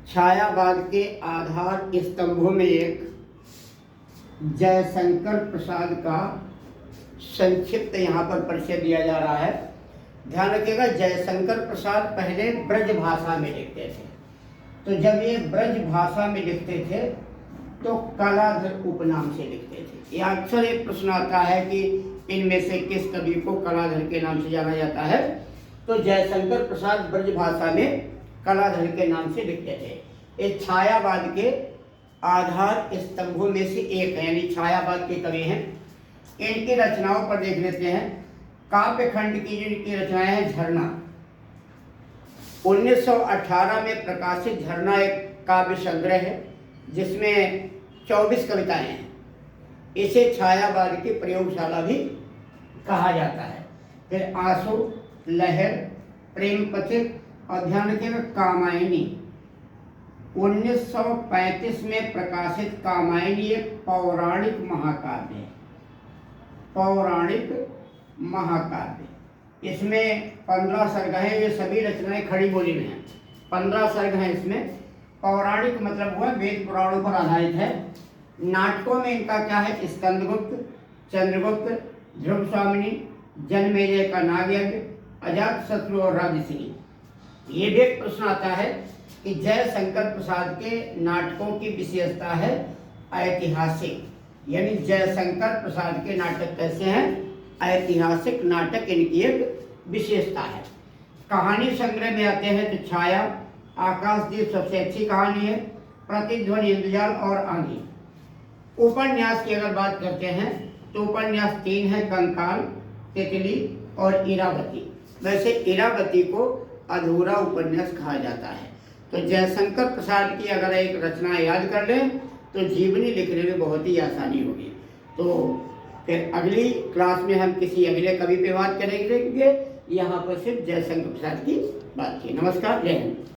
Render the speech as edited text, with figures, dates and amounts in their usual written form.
छायावाद के आधार स्तंभों में एक जयशंकर प्रसाद का संक्षिप्त यहाँ पर परिचय दिया जा रहा है। ध्यान रखिएगा, जयशंकर प्रसाद पहले ब्रज भाषा में लिखते थे। तो जब ये ब्रज भाषा में लिखते थे तो कलाधर उपनाम से लिखते थे। यह अक्सर एक प्रश्न आता है कि इनमें से किस कवि को कलाधर के नाम से जाना जाता है। तो जयशंकर प्रसाद ब्रज भाषा में कलाधर के नाम से लिखते थे। ये छायावाद के आधार स्तंभों में से एक है, यानी छायावाद के कवि हैं। इनकी रचनाओं पर देख लेते हैं। काव्य खंड की जो इनकी रचनाएं हैं, झरना 1918 में प्रकाशित झरना एक काव्य संग्रह है जिसमें 24 कविताएं हैं। इसे छायावाद की प्रयोगशाला भी कहा जाता है। फिर आंसू, लहर, प्रेम पथिक और ध्यान रखिएगा कामायनी 1935 में प्रकाशित कामायनी एक पौराणिक महाकाव्य है। पौराणिक महाकाव्य, इसमें 15 सर्ग हैं। ये सभी रचनाएं खड़ी बोली में हैं। 15 सर्ग हैं इसमें। पौराणिक मतलब हुआ वेद पुराणों पर आधारित है। नाटकों में इनका क्या है, स्कंदगुप्त, चंद्रगुप्त, ध्रुव स्वामिनी, जन्मेजय का नागयज्ञ, अजातशत्रु और राजसिंह। ये भी एक प्रश्न आता है कि जयशंकर प्रसाद के नाटकों की विशेषता है ऐतिहासिक, यानी जयशंकर प्रसाद के नाटक कैसे हैं, ऐतिहासिक नाटक इनकी एक विशेषता है। कहानी संग्रह में आते हैं तो छाया, आकाशदीप सबसे अच्छी कहानी है, प्रतिध्वनि, इंद्रजाल और आंधी। उपन्यास की अगर बात करते हैं तो उपन्यास 3 है, कंकाल, तितली और इरावती। वैसे इरावती को अधूरा उपन्यास कहा जाता है। तो जयशंकर प्रसाद की अगर एक रचना याद कर लें तो जीवनी लिखने में बहुत ही आसानी होगी। तो फिर अगली क्लास में हम किसी अगले कवि पे बात करेंगे। यहाँ पर सिर्फ जयशंकर प्रसाद की बात की। नमस्कार, जय हिंद।